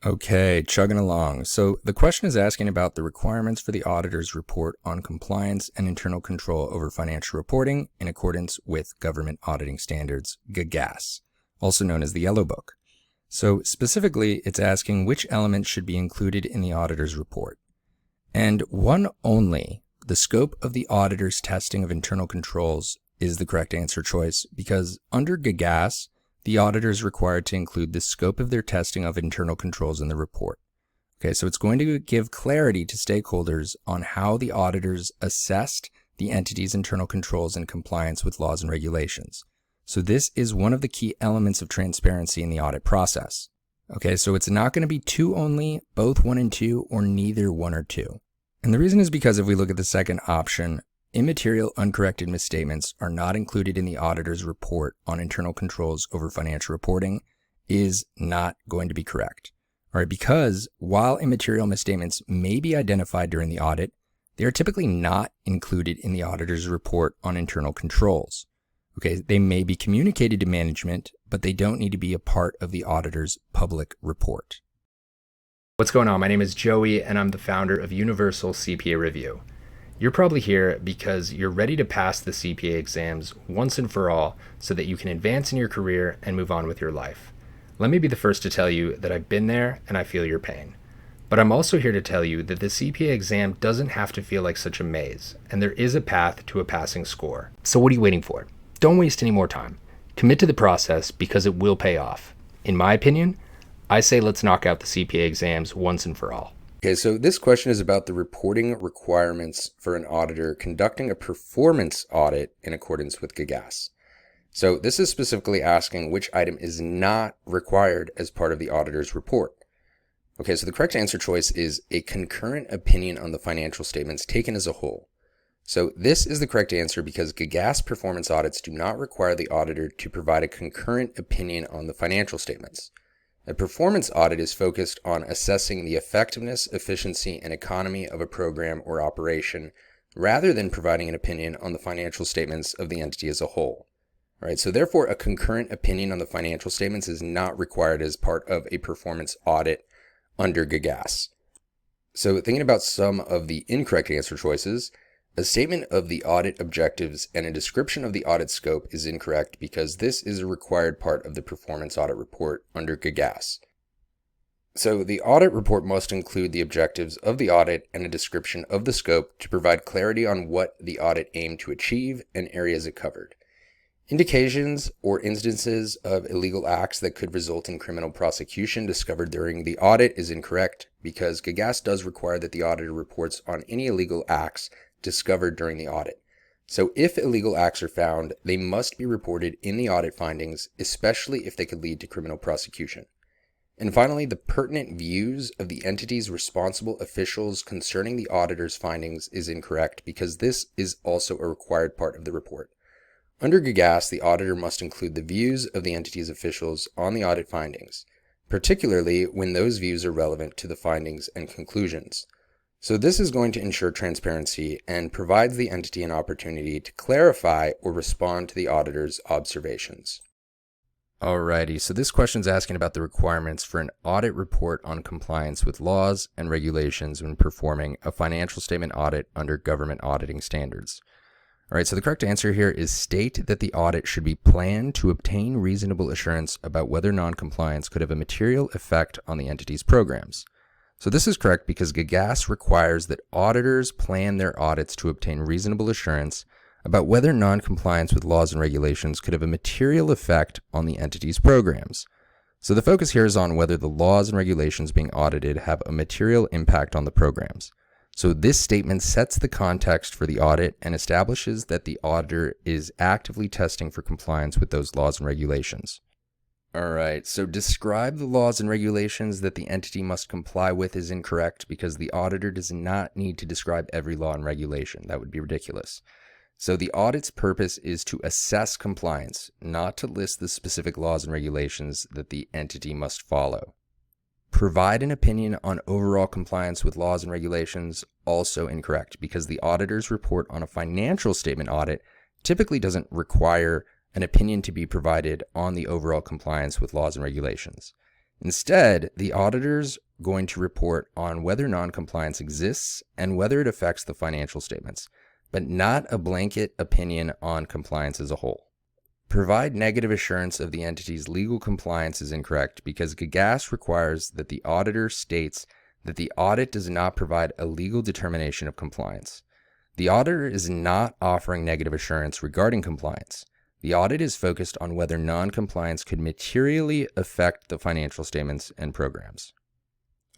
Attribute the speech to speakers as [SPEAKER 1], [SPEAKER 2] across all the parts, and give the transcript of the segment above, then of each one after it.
[SPEAKER 1] Okay, chugging along. So the question is asking about the requirements for the auditor's report on compliance and internal control over financial reporting in accordance with Government Auditing Standards, GAGAS, also known as the Yellow Book. So specifically, it's asking which elements should be included in the auditor's report. And one only, the scope of the auditor's testing of internal controls, is the correct answer choice, because under GAGAS, the auditor is required to include the scope of their testing of internal controls in the report. Okay, so it's going to give clarity to stakeholders on how the auditors assessed the entity's internal controls in compliance with laws and regulations. So this is one of the key elements of transparency in the audit process. Okay, so it's not going to be two only, both 1 and 2, or neither 1 or 2. And the reason is because if we look at the second option, immaterial uncorrected misstatements are not included in the auditor's report on internal controls over financial reporting is not going to be correct. All right, because while immaterial misstatements may be identified during the audit, they are typically not included in the auditor's report on internal controls. Okay, they may be communicated to management, but they don't need to be a part of the auditor's public report.
[SPEAKER 2] What's going on? My name is Joey, and I'm the founder of Universal CPA Review. You're probably here because you're ready to pass the CPA exams once and for all so that you can advance in your career and move on with your life. Let me be the first to tell you that I've been there and I feel your pain. But I'm also here to tell you that the CPA exam doesn't have to feel like such a maze, and there is a path to a passing score. So what are you waiting for? Don't waste any more time. Commit to the process because it will pay off. In my opinion, I say let's knock out the CPA exams once and for all.
[SPEAKER 1] Okay, so this question is about the reporting requirements for an auditor conducting a performance audit in accordance with GAGAS. So this is specifically asking which item is not required as part of the auditor's report. Okay, so the correct answer choice is a concurrent opinion on the financial statements taken as a whole. So this is the correct answer because GAGAS performance audits do not require the auditor to provide a concurrent opinion on the financial statements. A performance audit is focused on assessing the effectiveness, efficiency, and economy of a program or operation, rather than providing an opinion on the financial statements of the entity as a whole. All right, so therefore, a concurrent opinion on the financial statements is not required as part of a performance audit under GAGAS. So thinking about some of the incorrect answer choices, a statement of the audit objectives and a description of the audit scope is incorrect because this is a required part of the performance audit report under GAGAS. So the audit report must include the objectives of the audit and a description of the scope to provide clarity on what the audit aimed to achieve and areas it covered. Indications or instances of illegal acts that could result in criminal prosecution discovered during the audit is incorrect because GAGAS does require that the auditor reports on any illegal acts discovered during the audit. So if illegal acts are found, they must be reported in the audit findings, especially if they could lead to criminal prosecution. And finally, the pertinent views of the entity's responsible officials concerning the auditor's findings is incorrect because this is also a required part of the report. Under GAGAS, the auditor must include the views of the entity's officials on the audit findings, particularly when those views are relevant to the findings and conclusions. So this is going to ensure transparency and provides the entity an opportunity to clarify or respond to the auditor's observations. Alrighty, so this question is asking about the requirements for an audit report on compliance with laws and regulations when performing a financial statement audit under Government Auditing Standards. Alright, so the correct answer here is state that the audit should be planned to obtain reasonable assurance about whether non-compliance could have a material effect on the entity's programs. So this is correct because GAGAS requires that auditors plan their audits to obtain reasonable assurance about whether non-compliance with laws and regulations could have a material effect on the entity's programs. So the focus here is on whether the laws and regulations being audited have a material impact on the programs. So this statement sets the context for the audit and establishes that the auditor is actively testing for compliance with those laws and regulations. All right, so describe the laws and regulations that the entity must comply with is incorrect because the auditor does not need to describe every law and regulation. That would be ridiculous. So the audit's purpose is to assess compliance, not to list the specific laws and regulations that the entity must follow. Provide an opinion on overall compliance with laws and regulations, also incorrect because the auditor's report on a financial statement audit typically doesn't require an opinion to be provided on the overall compliance with laws and regulations. Instead, the auditor's going to report on whether non-compliance exists and whether it affects the financial statements, but not a blanket opinion on compliance as a whole. Provide negative assurance of the entity's legal compliance is incorrect because GAGAS requires that the auditor states that the audit does not provide a legal determination of compliance. The auditor is not offering negative assurance regarding compliance. The audit is focused on whether non-compliance could materially affect the financial statements and programs.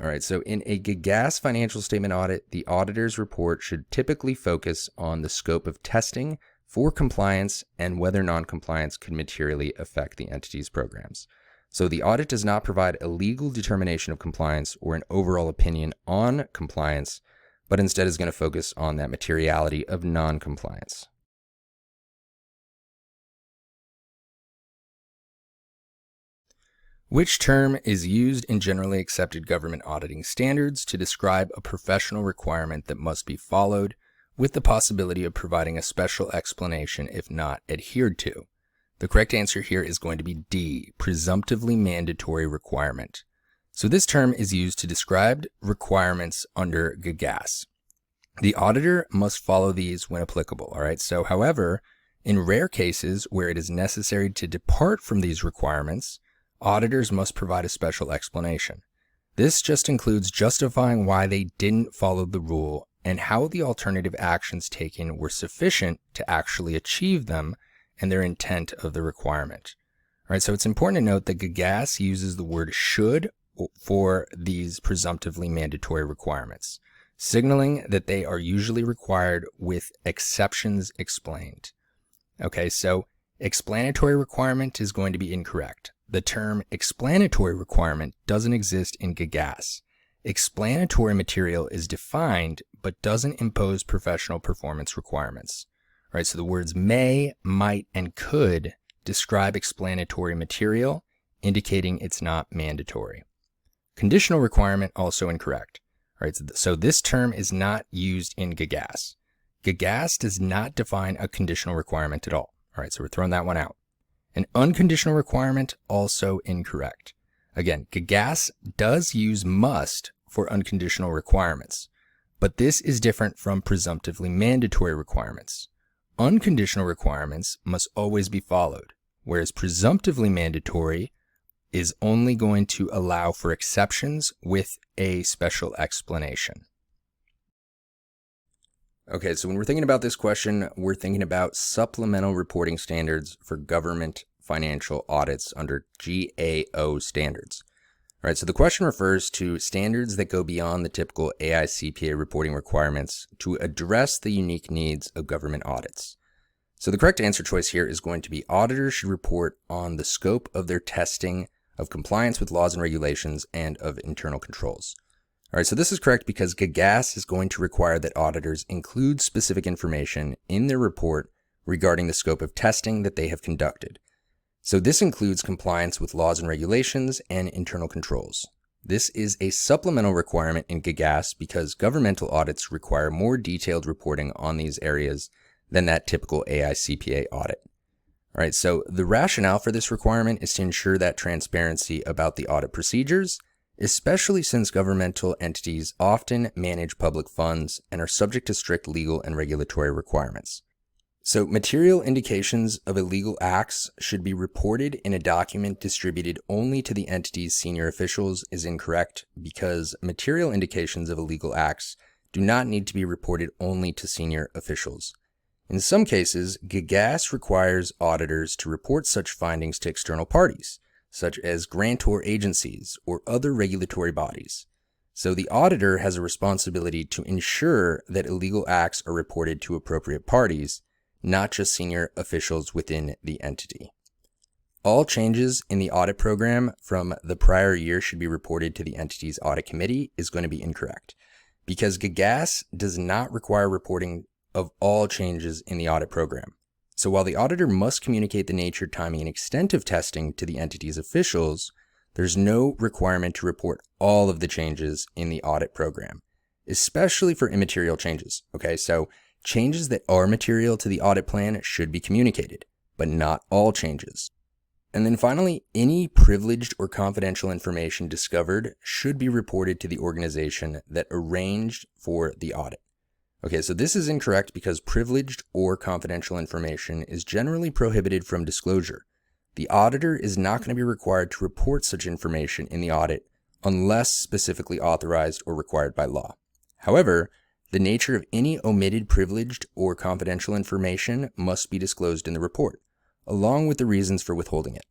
[SPEAKER 1] All right, so in a GAGAS financial statement audit, the auditor's report should typically focus on the scope of testing for compliance and whether non-compliance could materially affect the entity's programs. So the audit does not provide a legal determination of compliance or an overall opinion on compliance, but instead is going to focus on that materiality of non-compliance. Which term is used in generally accepted government auditing standards to describe a professional requirement that must be followed, with the possibility of providing a special explanation if not adhered to? The correct answer here is going to be D, presumptively mandatory requirement. So this term is used to describe requirements under GAGAS. The auditor must follow these when applicable, all right? So however, in rare cases where it is necessary to depart from these requirements, auditors must provide a special explanation. This just includes justifying why they didn't follow the rule and how the alternative actions taken were sufficient to actually achieve them and their intent of the requirement. All right, so it's important to note that GAGAS uses the word should for these presumptively mandatory requirements, signaling that they are usually required with exceptions explained. Okay, so explanatory requirement is going to be incorrect. The term explanatory requirement doesn't exist in GAGAS. Explanatory material is defined but doesn't impose professional performance requirements. All right, so the words may, might, and could describe explanatory material, indicating it's not mandatory. Conditional requirement also incorrect. All right, so this term is not used in GAGAS. GAGAS does not define a conditional requirement at all. All right, so we're throwing that one out. An unconditional requirement, also incorrect. Again, GAGAS does use must for unconditional requirements, but this is different from presumptively mandatory requirements. Unconditional requirements must always be followed, whereas presumptively mandatory is only going to allow for exceptions with a special explanation. Okay, so when we're thinking about this question, we're thinking about supplemental reporting standards for government financial audits under GAO standards. All right, so the question refers to standards that go beyond the typical AUD CPA reporting requirements to address the unique needs of government audits. So the correct answer choice here is going to be auditors should report on the scope of their testing of compliance with laws and regulations and of internal controls. All right, so this is correct because GAGAS is going to require that auditors include specific information in their report regarding the scope of testing that they have conducted. So this includes compliance with laws and regulations and internal controls. This is a supplemental requirement in GAGAS because governmental audits require more detailed reporting on these areas than that typical AUD CPA audit. All right, so the rationale for this requirement is to ensure that transparency about the audit procedures, especially since governmental entities often manage public funds and are subject to strict legal and regulatory requirements. So material indications of illegal acts should be reported in a document distributed only to the entity's senior officials is incorrect because material indications of illegal acts do not need to be reported only to senior officials. In some cases, GAGAS requires auditors to report such findings to external parties, such as grantor agencies or other regulatory bodies. So the auditor has a responsibility to ensure that illegal acts are reported to appropriate parties, not just senior officials within the entity. All changes in the audit program from the prior year should be reported to the entity's audit committee is going to be incorrect because GAGAS does not require reporting of all changes in the audit program. So while the auditor must communicate the nature, timing, and extent of testing to the entity's officials, there's no requirement to report all of the changes in the audit program, especially for immaterial changes. Okay, so changes that are material to the audit plan should be communicated, but not all changes. And then finally, any privileged or confidential information discovered should be reported to the organization that arranged for the audit. Okay, so this is incorrect because privileged or confidential information is generally prohibited from disclosure. The auditor is not going to be required to report such information in the audit unless specifically authorized or required by law. However, the nature of any omitted privileged or confidential information must be disclosed in the report, along with the reasons for withholding it.